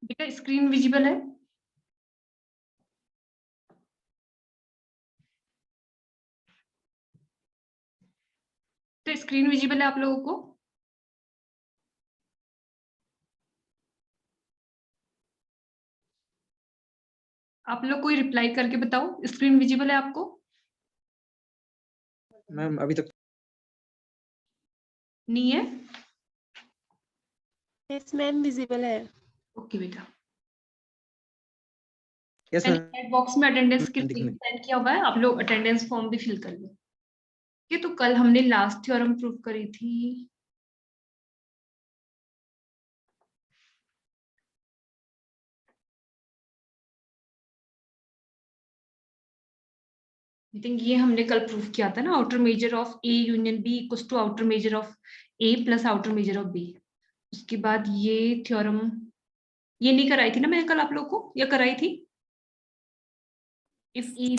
बेटा screen visible है? तो स्क्रीन विजिबल है आप लोगों को? आप लोग कोई रिप्लाई करके बताओ, स्क्रीन विजिबल है आपको? मैम अभी तक नहीं है? यस मैम विजिबल है। ओके बेटा, यस मैंने मैम चैट बॉक्स में अटेंडेंस के दिख लिंक रही। सेंड किया हुआ है, आप लोग अटेंडेंस फॉर्म भी फिल कर लो। ये तो कल हमने लास्ट थ्योरम प्रूव करी थी। आई थिंक ये हमने कल प्रूव किया था ना, outer measure of A union B equals to outer measure of A plus outer measure of B. उसके बाद ये थ्योरम, ये नहीं कराई थी ना मैंने कल आप लोग को, या कराई थी? इफ ई,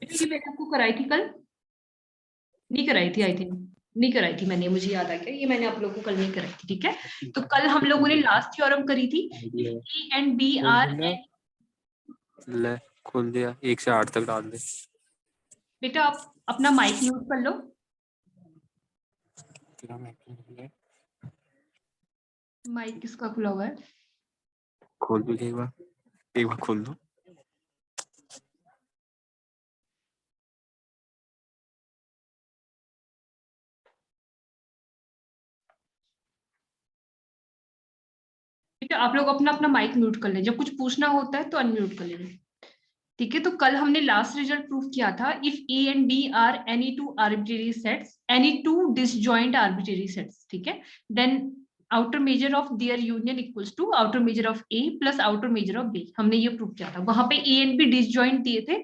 ये मैंने आपको कराई थी कल? नहीं कराई थी आई थिंक, नहीं कराई थी मैंने, मुझे याद आ गया, ये मैंने आप लोगों को कल नहीं कराई थी। ठीक है, तो कल हम लोगों ने लास्ट थ्योरम करी थी, ए एंड बी आर। ले खोल दिया, 1 से 8 तक डाल दे। बेटा आप अपना माइक म्यूट कर लो। माइक किसका खुला हुआ है? खोल भी एक बार खोल दो। बेटा आप लोग अपना अपना माइक म्यूट कर लें, जब कुछ पूछना होता है तो अनम्यूट कर लेना। ठीक है, तो कल हमने लास्ट रिजल्ट प्रूव किया था, if A and B are any two arbitrary sets, any two disjoint arbitrary sets, ठीक है, then outer measure of their union equals to outer measure of A plus outer measure of B. हमने ये prove किया था, वहां पे ए and B disjoint दिए थे,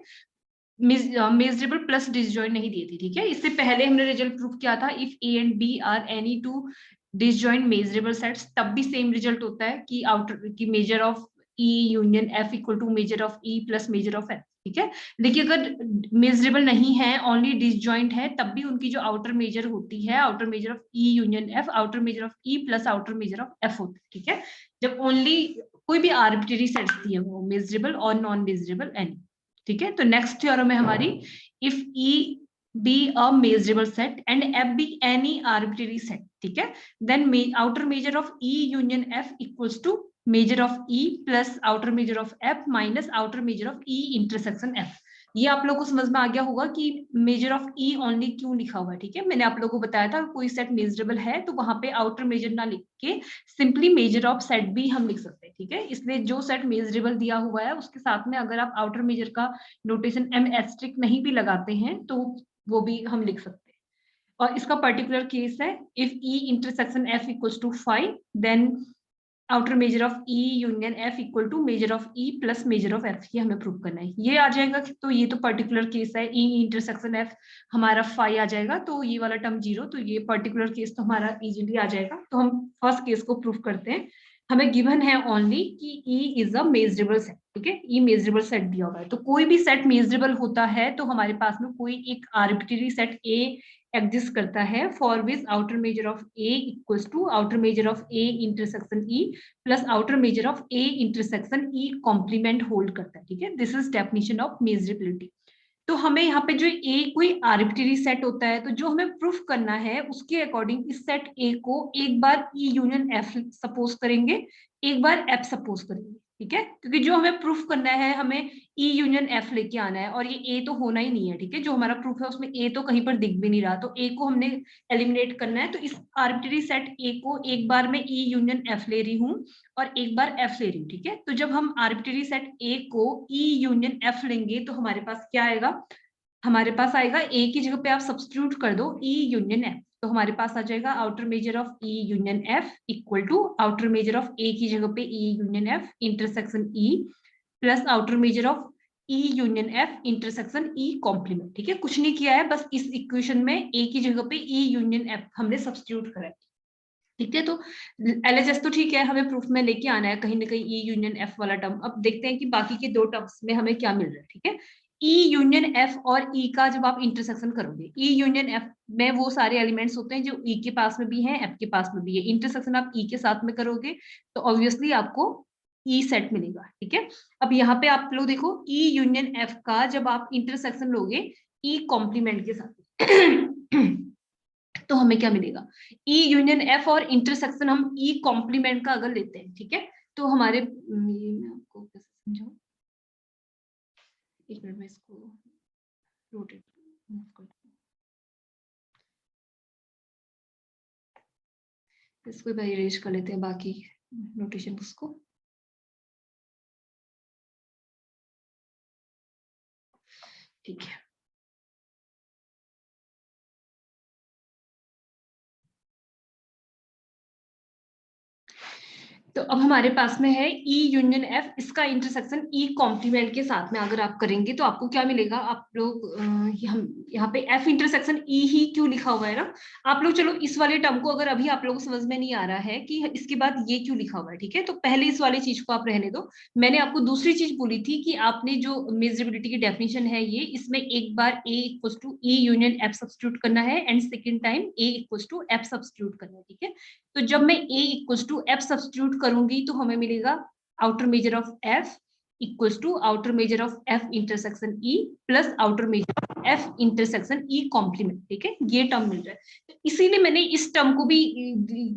मेजरेबल प्लस डिसजॉइंट नहीं दिए थे। ठीक है, इससे पहले हमने रिजल्ट प्रूव किया था, if A and B are any two disjoint measurable sets, तब भी सेम रिजल्ट होता है कि आउटर की measure of E union F equal to measure of E plus measure of F. ठीक है, देखिए अगर मेजरेबल नहीं है, ओनली डिसजॉइंट है, तब भी उनकी जो आउटर मेजर होती है, outer measure of E union F, outer measure of E plus outer measure of F होती है। ठीक है, जब ओनली कोई भी आर्बिट्रेरी सेट्स दिए हो, मेजरेबल और नॉन मेजरेबल एनी। ठीक है, तो नेक्स्ट थ्योरम है हमारी, if E be a measurable set and F be any arbitrary set, ठीक है, then outer measure of E union F equals to measure of E plus outer measure of F minus outer measure of E intersection F. ये आप लोगों को समझ में आ गया होगा कि मेजर ऑफ ई ओनली क्यों लिखा हुआ है। ठीक है, मैंने आप लोगों को बताया था कोई सेट मेजरेबल है तो वहां पे आउटर मेजर ना लिख के सिंपली मेजर ऑफ सेट भी हम लिख सकते हैं। ठीक है, इसलिए जो सेट मेजरेबल दिया हुआ है उसके साथ में अगर आप आउटर मेजर का नोटेशन एम एस्ट्रिक नहीं भी लगाते हैं तो वो भी हम लिख सकते हैं। और इसका पर्टिकुलर केस है, if E intersection F equals to 5, then outer measure of E union F equal to measure of E plus measure of F. ये हमें प्रूव करना है, ये आ जाएगा। तो ये तो पर्टिकुलर केस है, ई इंटरसेक्शन एफ हमारा 5 आ जाएगा, तो ये वाला टर्म 0, तो ये पर्टिकुलर केस तो हमारा इजीली आ जाएगा। तो हम फर्स्ट केस को प्रूव करते हैं। हमें गिवन है ओनली कि E is a measurable set. ठीक है, ई मेजरेबल सेट दिया हुआ है, तो कोई भी सेट मेजरेबल होता है तो हमारे पास में कोई एक आर्बिट्रेरी सेट ए एग्जिस्ट करता है, for which outer measure of A equals to outer measure of A intersection E plus outer measure of A intersection E complement hold करता है। ठीक है, this is definition of measurability. तो हमें यहाँ पे जो ए कोई आर्बिट्रेरी सेट होता है, तो जो हमें प्रूफ करना है उसके अकॉर्डिंग इस सेट ए को एक बार ई यूनियन एफ सपोज करेंगे, एक बार एफ सपोज करेंगे। ठीक है, क्योंकि जो हमें प्रूफ करना है हमें ई यूनियन एफ लेके आना है, और ये ए तो होना ही नहीं है। ठीक है, जो हमारा प्रूफ है उसमें ए तो कहीं पर दिख भी नहीं रहा, तो ए को हमने एलिमिनेट करना है। तो इस आर्बिट्रेरी सेट ए को एक बार मैं ई यूनियन एफ ले रही हूँ और एक बार एफ ले रही हूँ। ठीक है, तो जब हम आर्बिट्रेरी सेट ए को ई यूनियन एफ लेंगे तो हमारे पास क्या आएगा, हमारे पास आएगा ए की जगह पे आप सब्स्टिट्यूट कर दो ई यूनियन एफ, तो हमारे पास आ जाएगा outer measure of E union F equal to outer measure of A की जगह पे E union F intersection E plus outer measure of E union F intersection E complement. ठीक है, कुछ नहीं किया है, बस इस इक्वेशन में ए की जगह पे ई यूनियन एफ हमने सब्स्टिट्यूट करा है। ठीक है, तो एलएचएस तो ठीक है, हमें प्रूफ में लेके आना है कहीं ना कहीं ई यूनियन एफ वाला टर्म। अब देखते हैं कि बाकी के दो टर्म्स में हमें क्या मिल रहा है। ठीक है, ई यूनियन एफ और ई का जब आप इंटरसेक्शन करोगे, ई यूनियन एफ में वो सारे एलिमेंट्स होते हैं जो ई के पास में भी हैं, एफ के पास में भी है। इंटरसेक्शन आप ई के साथ में करोगे तो ऑब्वियसली आपको ई सेट मिलेगा, ठीक है। अब यहाँ पे आप लोग देखो, ई यूनियन एफ का जब आप इंटरसेक्शन लोगे ई कॉम्प्लीमेंट के साथ तो हमें क्या मिलेगा, ई यूनियन एफ और इंटरसेक्शन हम ई कॉम्प्लीमेंट का अगर लेते हैं, ठीक है, तो हमारे ये मैं आपको कैसे समझाऊं, एक मिनट में इसको रोटेट कर, इसको भाई इरेज कर लेते हैं बाकी नोटेशन उसको। ठीक है, तो अब हमारे पास में है ई यूनियन एफ, इसका इंटरसेक्शन ई कॉम्प्लीमेंट के साथ में अगर आप करेंगे तो आपको क्या मिलेगा, आप लोग हम यहाँ पे एफ इंटरसेक्शन ई ही क्यों लिखा हुआ है ना, आप लोग चलो इस वाले टर्म को अगर अभी आप लोगों को समझ में नहीं आ रहा है कि इसके बाद ये क्यों लिखा हुआ है, ठीक है, तो पहले इस वाली चीज को आप रहने दो। मैंने आपको दूसरी चीज बोली थी कि आपने जो मेजरेबिलिटी की डेफिनेशन है ये, इसमें एक बार A equals to E union F substitute करना है and second time A equals to F substitute करना है, ठीक है। तो जब मैं a equals to F substitute करूंगी तो हमें मिलेगा outer measure of f equals to outer measure of f intersection e plus outer measure f intersection e complement, ठीक है, ये टर्म मिल रहा है। तो इसीलिए मैंने इस टर्म को भी,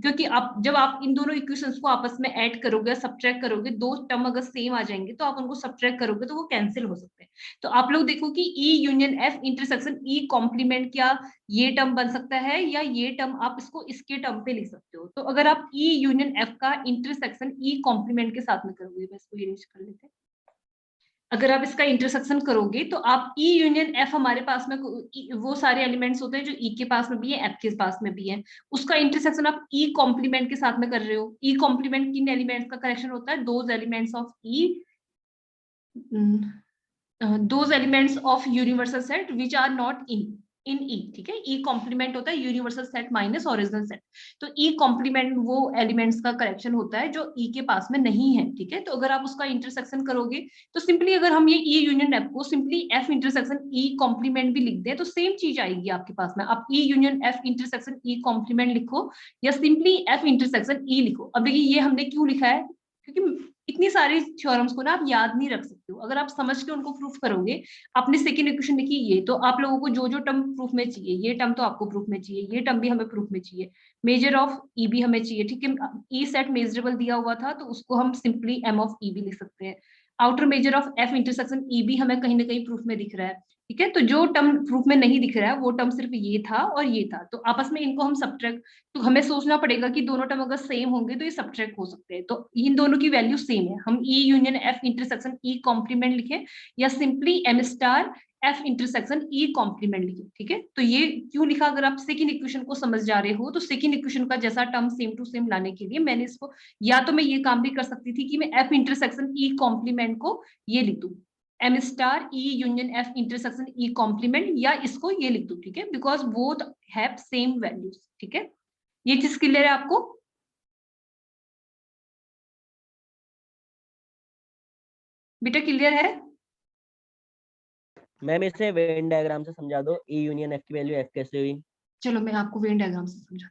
क्योंकि आप जब आप इन दोनों इक्वेशंस को आपस में ऐड करोगे, सब्ट्रैक्ट करोगे, दो टर्म अगर सेम आ जाएंगे तो आप उनको सब्ट्रैक्ट करोगे तो वो कैंसिल हो सकते हैं। तो आप लोग देखो कि e union f intersection e complement क्या ये टर्म बन सकता है, या ये टर्म आप इसको इसके टर्म पे लिख सकते हो। तो अगर आप ई यूनियन एफ का इंटरसेक्शन ई कॉम्प्लीमेंट के साथ में करोगे, मैं इसको इरेज कर लेते हैं, अगर आप इसका इंटरसेक्शन करोगे तो आप ई यूनियन एफ, हमारे पास में वो सारे एलिमेंट्स होते हैं जो ई के पास में भी है, एफ के पास में भी है, उसका इंटरसेक्शन आप ई कॉम्प्लीमेंट के साथ में कर रहे हो। ई कॉम्प्लीमेंट किन एलिमेंट्स का करेक्शन होता है, those elements of E, those elements of universal set which are not in E, ठीक है। ई कॉम्प्लीमेंट होता है universal set minus original set, तो ई कॉम्प्लीमेंट वो एलिमेंट्स का करेक्शन होता है जो ई के पास में नहीं है, ठीक है। तो अगर आप उसका इंटरसेक्शन करोगे तो सिंपली अगर हम ये ई यूनियन एफ को simply F intersection E complement भी लिख दें तो सेम चीज आएगी आपके पास में। आप E union F intersection E complement लिखो या सिंपली एफ इंटरसेक्शन ई लिखो। अब देखिए ये हमने क्यों लिखा है, क्योंकि इतनी सारी थ्योरम्स को ना आप याद नहीं रख सकते हो, अगर आप समझ के उनको प्रूफ करोगे। आपने सेकंड इक्वेशन लिखी ये, तो आप लोगों को जो जो टर्म प्रूफ में चाहिए, ये टर्म तो आपको प्रूफ में चाहिए, ये टर्म भी हमें प्रूफ में चाहिए, मेजर ऑफ ई भी हमें चाहिए, ठीक है। ई सेट मेजरेबल दिया हुआ था तो उसको हम सिंपली एम ऑफ ई भी लिख सकते हैं। Outer measure of F intersection ई भी हमें कहीं ना कहीं प्रूफ में दिख रहा है, ठीक है। तो जो टर्म प्रूफ में नहीं दिख रहा है वो टर्म सिर्फ ये था और ये था, तो आपस में इनको हम सब्ट्रैक्ट, तो हमें सोचना पड़ेगा कि दोनों टर्म अगर सेम होंगे तो ये सब्ट्रैक्ट हो सकते हैं, तो इन दोनों की वैल्यू सेम है। हम E union F intersection E complement लिखे या simply M star F intersection E complement लिखे, ठीक है। तो ये क्यों लिखा, अगर आप सेकंड इक्वेशन को समझ जा रहे हो तो सेकंड इक्वेशन का जैसा टर्म सेम टू सेम लाने के लिए मैंने इसको, या तो मैं ये काम भी कर सकती थी कि मैं एफ इंटरसेक्शन ई कॉम्प्लीमेंट को ये लिख दूं M star E union F intersection E complement, या इसको ये लिख दूं, ठीक है, because both have same values, ठीक है। ये चीज क्लियर है आपको, बेटा क्लियर है। मैम इसे वेन डायग्राम से समझा दो, ई यूनियन एफ की वैल्यू एफ कैसे हुई। चलो मैं आपको वेन डायग्राम से समझा,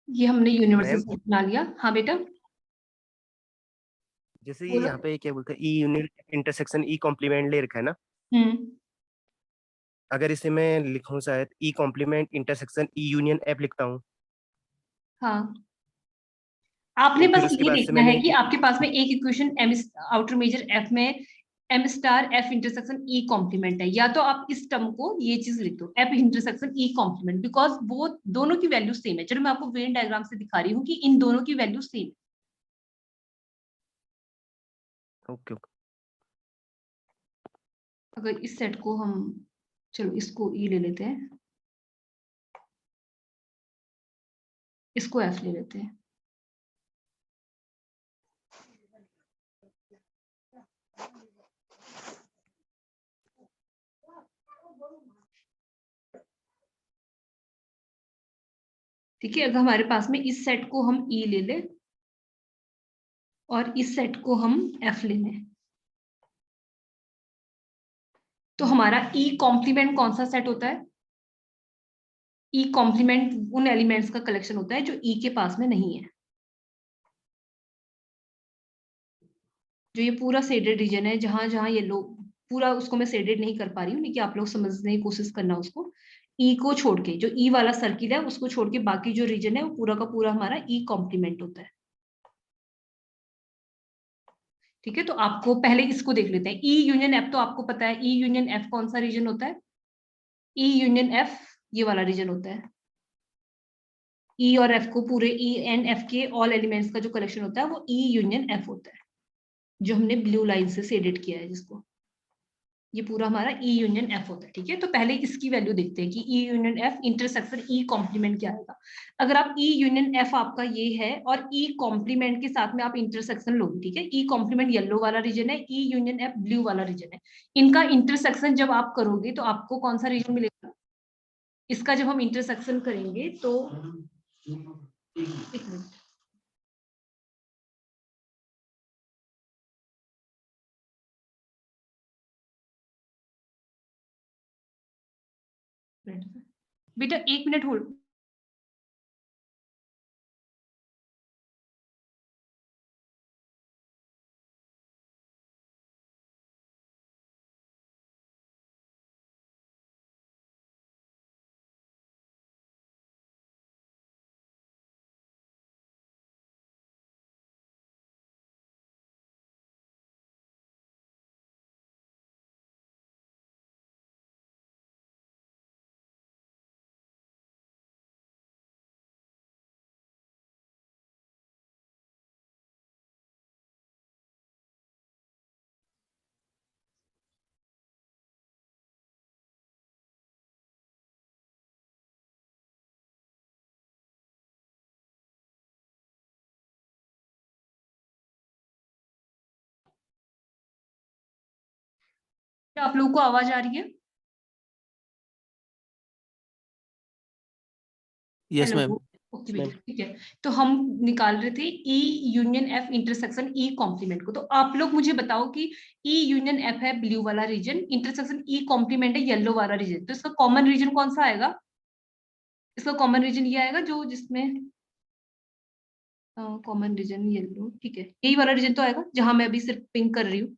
ये हमने यूनिवर्सल मैम सेट बना लिया। हाँ बेटा जैसे ये बोलो। यहाँ पे क्या बोलते हैं, ई यूनिट इंटरसेक्शन ई कॉम्प्लीमेंट ले रखा है ना, हम्म, अगर इसे मैं लिखूं शायद E complement intersection E union F लिखता हूँ, हाँ आपने तो बस फिर उसके ये बाद से देखना मैंने है कि आपके पास में एक equation M outer measure F में M star F intersection E complement है, या तो आप इस टर्म को ये चीज लिख दो F intersection E complement, because वो दोनों की वैल्यू सेम है। चलो मैं आपको वेन डायग्राम से दिखा रही हूँ कि इन दोनों की वैल्यू सेम है। ओके ओके अगर इस सेट को हम, चलो इसको ई ले लेते हैं, इसको एफ ले लेते हैं, ठीक है। अगर हमारे पास में इस सेट को हम ई ले लें और इस सेट को हम F लेंगे। तो हमारा E कॉम्प्लीमेंट कौन सा सेट होता है? E कॉम्प्लीमेंट उन एलिमेंट्स का कलेक्शन होता है जो E के पास में नहीं है। जो ये पूरा शेडेड रीजन है, जहां जहां येलो, पूरा उसको मैं शेडेड नहीं कर पा रही हूँ, लेकिन आप लोग समझने की कोशिश करना उसको। E को छोड़ के, जो E वाला सर्किल है उसको छोड़ के बाकी जो रीजन है वो पूरा का पूरा हमारा E कॉम्प्लीमेंट होता है। ठीक है, तो आपको पहले इसको देख लेते हैं। E यूनियन F तो आपको पता है, E यूनियन F कौन सा रीजन होता है? E यूनियन F ये वाला रीजन होता है। E और F को पूरे E एंड F के ऑल एलिमेंट्स का जो कलेक्शन होता है वो E यूनियन F होता है, जो हमने ब्लू लाइन से शेडेड किया है जिसको। ये पूरा हमारा E यूनियन F होता है। ठीक है, तो पहले इसकी वैल्यू देखते हैं कि E union F intersection E complement क्या आएगा। अगर आप E यूनियन F आपका ये है और E कॉम्प्लीमेंट के साथ में आप इंटरसेक्शन लोगे, ठीक है, E कॉम्प्लीमेंट येलो वाला रीजन है, E यूनियन F ब्लू वाला रीजन है। इनका इंटरसेक्शन जब आप करोगे तो आपको कौन सा रीजन मिलेगा? इसका जब हम इंटरसेक्शन करेंगे तो एक मिनट, बेटा 1 मिनट होल्ड। क्या आप लोगों को आवाज आ रही है? Yes ma'am. हेलो, ओके बेटा, ठीक है। तो हम निकाल रहे थे E union F intersection E complement को। तो आप लोग मुझे बताओ कि E यूनियन F है ब्लू वाला रीजन, इंटरसेक्शन E कॉम्प्लीमेंट है येलो वाला रीजन, तो इसका कॉमन रीजन कौन सा आएगा? इसका कॉमन रीजन ये आएगा जो जिसमें कॉमन रीजन येलो, ठीक है, यही वाला रीजन तो आएगा जहां मैं अभी सिर्फ पिंक कर रही हूँ।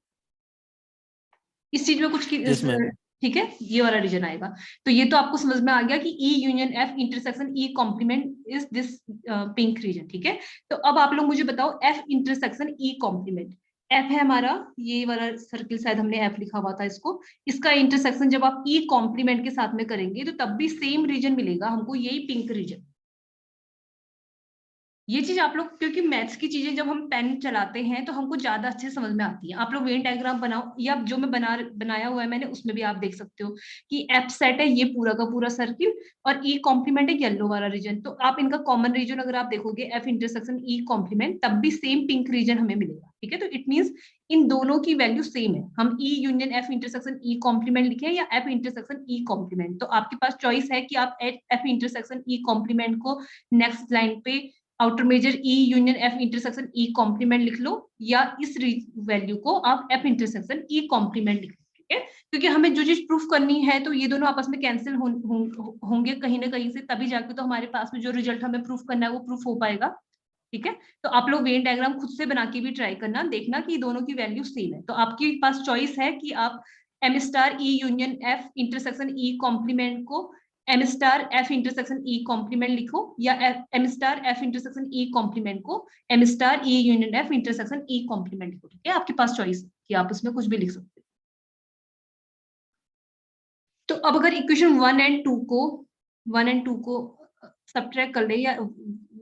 इस चीज में कुछ यस मैम। ठीक है, ये वाला रीजन आएगा। तो ये तो आपको समझ में आ गया कि E union F intersection E complement is this pink region. ठीक है, तो अब आप लोग मुझे बताओ F intersection E complement. F है हमारा ये वाला सर्किल, शायद हमने F लिखा हुआ था इसको। इसका इंटरसेक्शन जब आप E कॉम्प्लीमेंट के साथ में करेंगे तो तब भी सेम रीजन मिलेगा हमको, यही पिंक रीजन। ये चीज आप लोग, क्योंकि मैथ्स की चीजें जब हम पेन चलाते हैं तो हमको ज्यादा अच्छे समझ में आती है। आप लोग वेन डायग्राम बनाओ, या जो मैं बनाया हुआ है मैंने, उसमें भी आप देख सकते हो कि F सेट है ये पूरा का पूरा सर्किल, और E कॉम्प्लीमेंट है येलो वाला रीजन। तो आप इनका कॉमन रीजन अगर आप देखोगे F इंटरसेक्शन E कॉम्प्लीमेंट, तब भी सेम पिंक रीजन हमें मिलेगा। ठीक है, तो इट मीन्स इन दोनों की वैल्यू सेम है। हम E union F intersection E complement लिखे या F इंटरसेक्शन E कॉम्प्लीमेंट, तो आपके पास चॉइस है कि आप F इंटरसेक्शन E कॉम्प्लीमेंट को नेक्स्ट लाइन पे outer measure E union F intersection E complement लिख लो, या इस वैल्यू को आप F इंटरसेक्शन E कॉम्प्लीमेंट लिख लो। ठीक है, क्योंकि हमें जो चीज प्रूफ करनी है तो ये दोनों आपस में कैंसिल होंगे कहीं ना कहीं से, तभी जाके तो हमारे पास में जो रिजल्ट हमें प्रूफ करना है वो प्रूफ हो पाएगा। ठीक है, तो आप लोग वेन डायग्राम खुद से बना के भी ट्राई करना, देखना कि दोनों की वैल्यू सेम है। तो आपके पास चॉइस है कि आप M star E union F intersection E complement को M star F intersection E complement लिखो, या M star F intersection E complement को M star E union F intersection E complement लिखो। ठीक है, आपके पास चॉइस है कि आप उसमें कुछ भी लिख सकते हो। तो अब अगर इक्वेशन 1 एंड 2 को सब्ट्रैक्ट कर ले या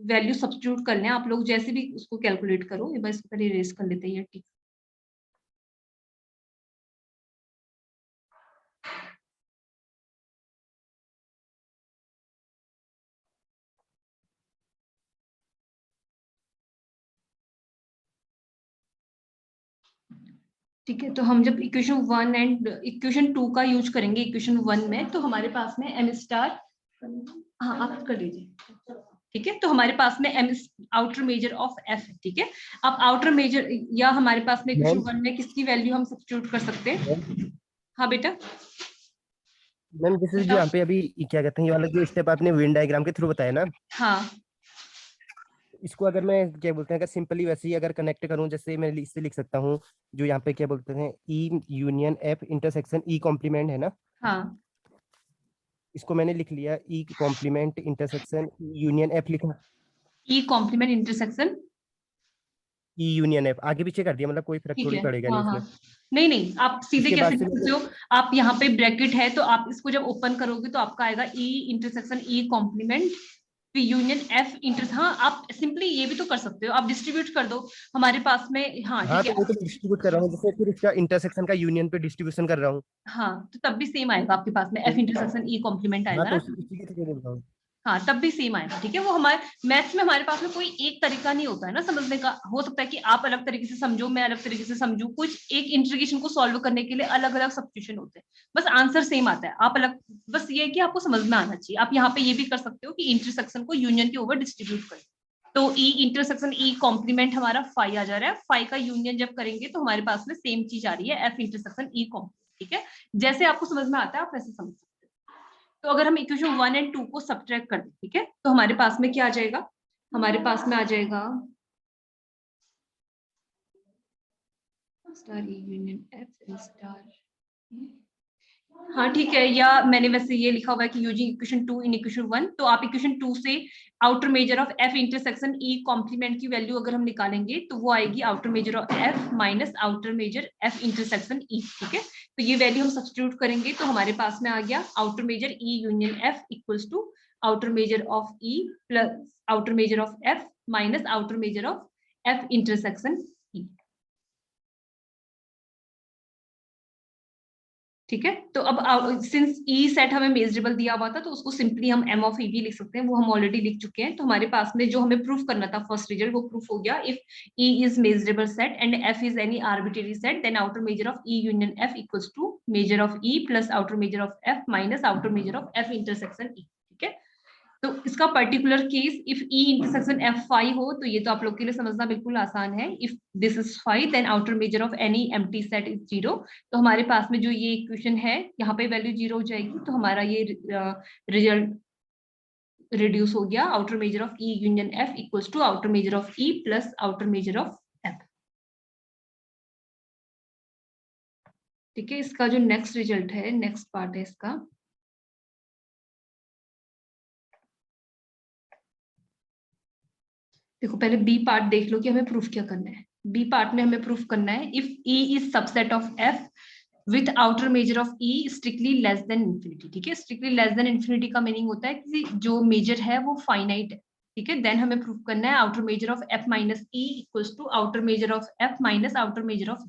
वैल्यू सब्स्टिट्यूट कर लें, आप लोग जैसे भी उसको कैलकुलेट करो, एक बार इसको पहले इरेज कर लेते हैं। ठीक, ठीक है, तो हम जब इक्वेशन 1 एंड इक्वेशन 2 का यूज करेंगे इक्वेशन 1 में, तो हमारे पास में M स्टार, हाँ आप कर लीजिए। ठीक है। तो हमारे पास में m outer measure of f है, ठीक है। अब आउटर मेजर या हमारे पास में इक्वेशन 1 में किसकी वैल्यू हम सब्स्टिट्यूट कर सकते हैं? हाँ बेटा मैम जैसे जो यहाँ पे अभी क्या कहते हैं, ये वाला जो स्टेप आपने वेन डायग्राम के थ्रू बताया ना, हाँ इसको अगर मैं क्या बोलते हैं, अगर सिंपली वैसे ही अगर कनेक्ट करूं, जैसे मैं इससे लिख सकता हूँ, जो यहाँ पे क्या बोलते हैं, E union F intersection E complement है ना, हाँ इसको मैंने लिख लिया, E complement intersection union F लिखा, E complement intersection E union F आगे पीछे कर दिया, मतलब कोई फर्क ठीक थोड़ी है। पड़ेगा हाँ नहीं हाँ इसमें। नहीं नहीं, आप सीधे इसके कैसे बाद से लिख सकते हो? आप यहाँ पे ब्रैकेट है तो आप इसको जब ओपन करोगे तो आपका आएगा E intersection E complement union F inter. हाँ आप सिंपली ये भी तो कर सकते हो, आप डिस्ट्रीब्यूट कर दो हमारे पास में। हाँ हाँ ठीक तो वो है। तो डिस्ट्रीब्यूट कर रहा हूँ, जैसे फिर इसका इंटरसेक्शन का यूनियन पे डिस्ट्रीब्यूशन कर रहा हूँ। हाँ तो तब भी सेम आएगा आपके पास में, एफ इंटरसेक्शन ई कॉम्प्लीमेंट हाँ आएगा तो ना। उसी के लिए बोल रहा हूँ। हाँ तब भी सेम आएगा, ठीक है। वो हमारे मैथ्स में हमारे पास में कोई एक तरीका नहीं होता है ना समझने का। हो सकता है कि आप अलग तरीके से समझो, मैं अलग तरीके से समझूं, कुछ एक इंटीग्रेशन को सॉल्व करने के लिए अलग अलग सब्स्टिट्यूशन होते हैं, बस आंसर सेम आता है। आप अलग, बस ये है कि आपको समझ में आना चाहिए। आप यहाँ पे ये भी कर सकते हो कि इंटरसेक्शन को यूनियन के ओवर डिस्ट्रीब्यूट करें, तो ई इंटरसेक्शन ई कॉम्प्लीमेंट हमारा फाई आ जा रहा है, फाई का यूनियन जब करेंगे तो हमारे पास में सेम चीज आ रही है, एफ इंटरसेक्शन ई कॉम्प्लीमेंट, ठीक है। जैसे आपको समझ में आता है आप वैसे समझ सकते हो। तो अगर हम इक्वेशन 1 और 2 को सब्ट्रैक्ट कर दें, ठीक है, तो हमारे पास में क्या आ जाएगा? हमारे पास में आ जाएगा star E union F and star. हाँ ठीक है, या मैंने वैसे ये लिखा हुआ है कि यूजिंग इक्वेशन 2 इन इक्वेशन 1, तो आप इक्वेशन 2 से outer measure of F intersection E complement की वैल्यू अगर हम निकालेंगे तो वो आएगी outer measure of F minus outer measure F intersection E, ठीक है। तो ये वैल्यू हम सब्स्टिट्यूट करेंगे तो हमारे पास में आ गया outer measure E union F equals to outer measure of E plus outer measure of F minus outer measure of F intersection E, ठीक है। तो अब सिंस ई सेट हमें मेजरेबल दिया हुआ था तो उसको सिंपली हम एम ऑफ ई भी लिख सकते हैं, वो हम ऑलरेडी लिख चुके हैं। तो हमारे पास में जो हमें प्रूफ करना था फर्स्ट रिजल्ट वो प्रूफ हो गया। If E is measurable set and F is any arbitrary set then outer measure of E union F equals to measure of E plus outer measure of F minus outer measure of F intersection E, ठीक है। तो इसका particular case if E intersection F phi हो तो ये तो आप लोग के लिए समझना बिल्कुल आसान है। If this is phi then outer measure of any empty set is 0। तो हमारे पास में जो ये इक्वेशन है यहाँ पे वैल्यू 0 हो जाएगी, तो हमारा ये रिजल्ट रिड्यूस हो गया। Outer measure of E union F equals to outer measure of E plus outer measure of F, ठीक है। इसका जो नेक्स्ट रिजल्ट है, नेक्स्ट पार्ट है इसका, देखो पहले बी पार्ट देख लो कि हमें प्रूफ क्या करना है। बी पार्ट में हमें प्रूफ करना है if E is subset of F with outer measure of E strictly less than infinity, ठीक है। स्ट्रिक्टली लेस देन इंफिनिटी का मीनिंग होता है कि जो मेजर है वो फाइनाइट है, ठीक है। देन हमें प्रूफ करना है outer measure of F minus E equals to outer measure of F minus outer measure of.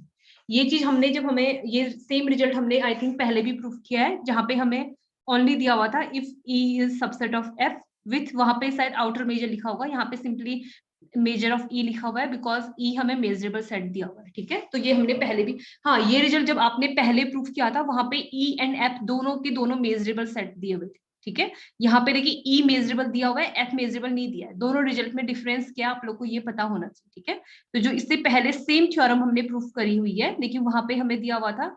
ये चीज हमने जब हमें ये सेम रिजल्ट हमने आई थिंक पहले भी प्रूफ किया है, जहां पे हमें ओनली दिया हुआ था if E is subset of F with, वहां पे शायद आउटर मेजर लिखा होगा, यहाँ पे सिंपली मेजर ऑफ ई लिखा हुआ है बिकॉज ई हमें मेजरेबल सेट दिया हुआ है, ठीक है। तो ये हमने पहले भी, हाँ ये रिजल्ट जब आपने पहले प्रूफ किया था वहां पे ई एंड एफ दोनों के दोनों मेजरेबल सेट दिए हुए थे, ठीक है। यहाँ पे देखिए ई मेजरेबल दिया हुआ है, एफ मेजरेबल नहीं दिया है। दोनों रिजल्ट में डिफरेंस क्या आप लोग को ये पता होना चाहिए, ठीक है। तो जो इससे पहले सेम थ्योरम हमने प्रूफ करी हुई है, लेकिन वहां पे हमें दिया हुआ था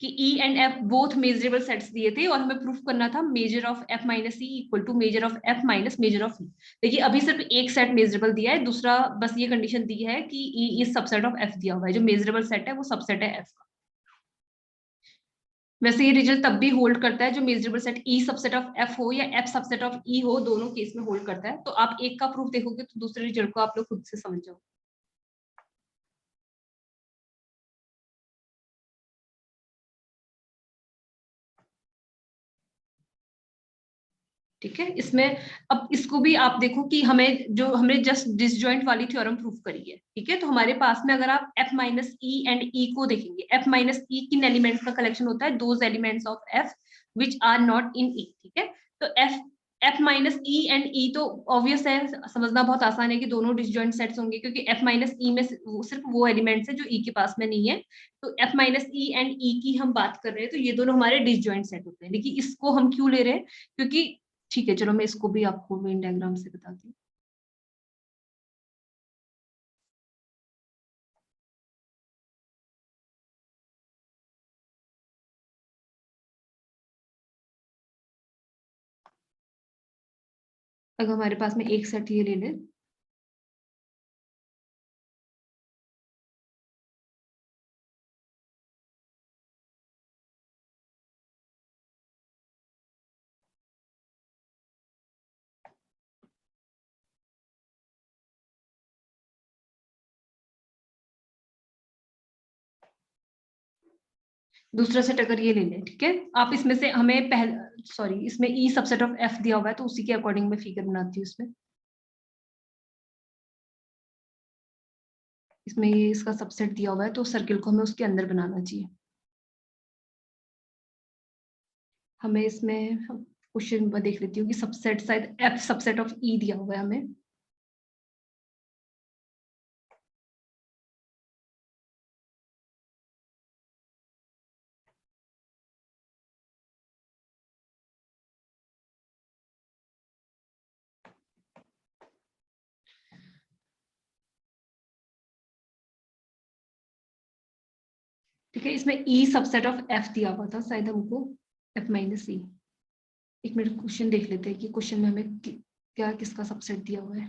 कि E and F both measurable sets दिए थे और हमें प्रूफ करना था measure of F minus E equal to measure of F minus measure of E. देखिए अभी सिर्फ एक सेट मेजरेबल दिया है, दूसरा बस ये कंडीशन दी है कि E is subset of F दिया हुआ है, जो मेजरेबल सेट है वो सबसेट है F का। वैसे ये रिजल्ट तब भी होल्ड करता है जो measurable set E subset of F हो या F सबसेट ऑफ E हो, दोनों केस में होल्ड करता है। तो आप एक का प्रूफ देखोगे तो दूसरे रिजल्ट को आप लोग खुद से समझ जाओ। ठीक है, इसमें अब इसको भी आप देखो कि हमें जो हमने जस्ट डिसजॉइंट वाली थ्योरम प्रूफ करी है, ठीक है। तो हमारे पास में अगर आप f माइनस ई एंड ई को देखेंगे, f माइनस ई किन एलिमेंट्स का कलेक्शन होता है, those elements of f which are not in E, ठीक है। तो f minus E and E तो ऑब्वियस है, समझना बहुत आसान है कि दोनों डिसजॉइंट सेट्स होंगे, क्योंकि f माइनस ई में सिर्फ वो एलिमेंट्स है जो e के पास में नहीं है। तो f माइनस ई एंड ई की हम बात कर रहे हैं तो ये दोनों हमारे डिसजॉइंट सेट होते हैं। देखिए इसको हम क्यों ले रहे हैं, क्योंकि ठीक है, चलो मैं इसको भी आपको वेन डायग्राम से बताती हूँ। अगर हमारे पास में एक सेट ये ले ले, दूसरा सेट अगर ये ले लें, ठीक है, आप इसमें से हमें इसमें ई सबसेट ऑफ एफ दिया हुआ है, तो उसी के अकॉर्डिंग मैं फिगर बनाती हूँ। इसमें ये इसका सबसेट दिया हुआ है, तो सर्किल को हमें उसके अंदर बनाना चाहिए। हमें इसमें क्वेश्चन में देख लेती हूँ कि सबसेट शायद एफ सबसेट ऑफ ई दिया हुआ है हमें। ठीक है, इसमें ई सबसेट ऑफ एफ दिया हुआ था शायद हमको, एफ माइनस ई। एक मिनट क्वेश्चन देख लेते हैं कि क्वेश्चन में हमें क्या किसका सबसेट दिया हुआ है।